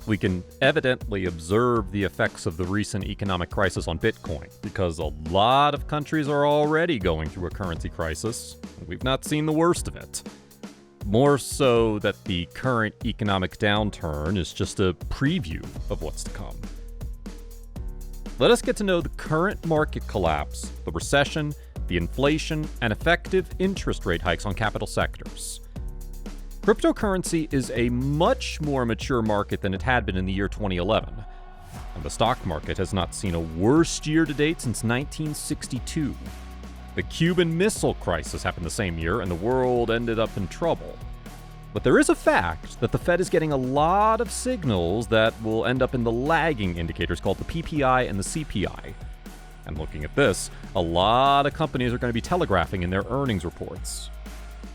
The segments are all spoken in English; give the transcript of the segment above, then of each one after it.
We can evidently observe the effects of the recent economic crisis on Bitcoin, because a lot of countries are already going through a currency crisis, and we've not seen the worst of it. More so that the current economic downturn is just a preview of what's to come. Let us get to know the current market collapse, the recession, the inflation, and effective interest rate hikes on capital sectors. Cryptocurrency is a much more mature market than it had been in the year 2011, and the stock market has not seen a worse year to date since 1962. The Cuban Missile Crisis happened the same year, and the world ended up in trouble. But there is a fact that the Fed is getting a lot of signals that will end up in the lagging indicators called the PPI and the CPI. And looking at this, a lot of companies are going to be telegraphing in their earnings reports.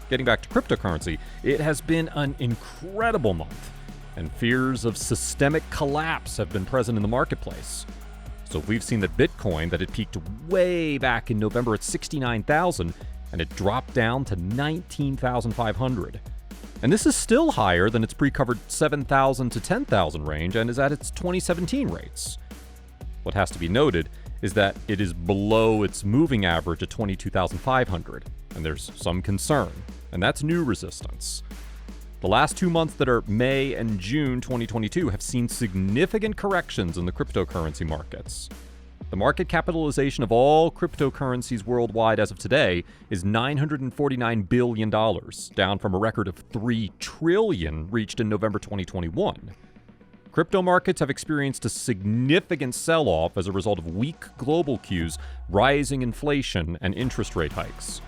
Getting back to cryptocurrency, it has been an incredible month, and fears of systemic collapse have been present in the marketplace. So we've seen that Bitcoin, that had peaked way back in November at 69,000, and it dropped down to 19,500. And this is still higher than its pre-covered 7,000 to 10,000 range and is at its 2017 rates. What has to be noted is that it is below its moving average at 22,500, and there's some concern, and that's new resistance. The last 2 months that are May and June 2022 have seen significant corrections in the cryptocurrency markets. The market capitalization of all cryptocurrencies worldwide as of today is $949 billion, down from a record of $3 trillion reached in November 2021. Crypto markets have experienced a significant sell-off as a result of weak global cues, rising inflation, and interest rate hikes.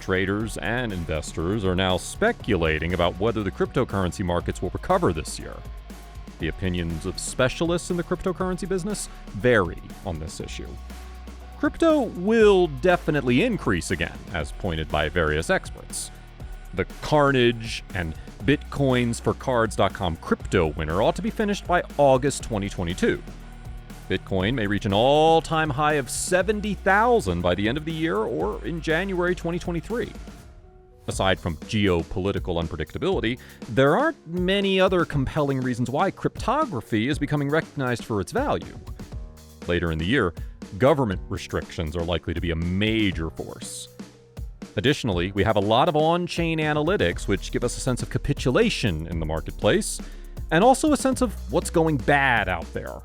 Traders and investors are now speculating about whether the cryptocurrency markets will recover this year. The opinions of specialists in the cryptocurrency business vary on this issue. Crypto will definitely increase again, as pointed by various experts. The Carnage and BitcoinsForCards.com crypto winter ought to be finished by August 2022. Bitcoin may reach an all-time high of 70,000 by the end of the year or in January 2023. Aside from geopolitical unpredictability, there aren't many other compelling reasons why cryptography is becoming recognized for its value. Later in the year, government restrictions are likely to be a major force. Additionally, we have a lot of on-chain analytics which give us a sense of capitulation in the marketplace, and also a sense of what's going bad out there.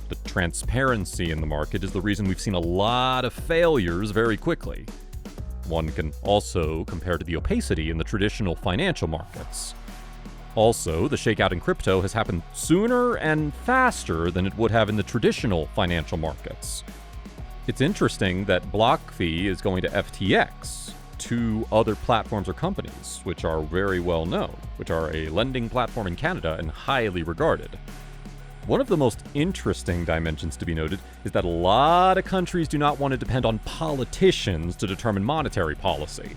The transparency in the market is the reason we've seen a lot of failures very quickly. One can also compare to the opacity in the traditional financial markets. Also, the shakeout in crypto has happened sooner and faster than it would have in the traditional financial markets. It's interesting that BlockFi is going to FTX, two other platforms or companies which are very well known, which are a lending platform in Canada and highly regarded. One of the most interesting dimensions to be noted is that a lot of countries do not want to depend on politicians to determine monetary policy.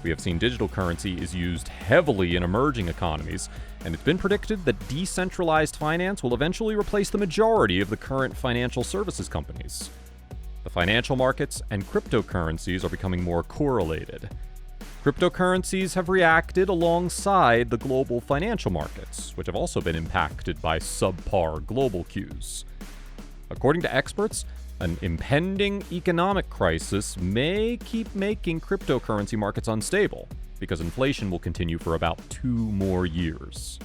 We have seen digital currency is used heavily in emerging economies, and it's been predicted that decentralized finance will eventually replace the majority of the current financial services companies. The financial markets and cryptocurrencies are becoming more correlated. Cryptocurrencies have reacted alongside the global financial markets, which have also been impacted by subpar global cues. According to experts, an impending economic crisis may keep making cryptocurrency markets unstable, because inflation will continue for about 2 more years.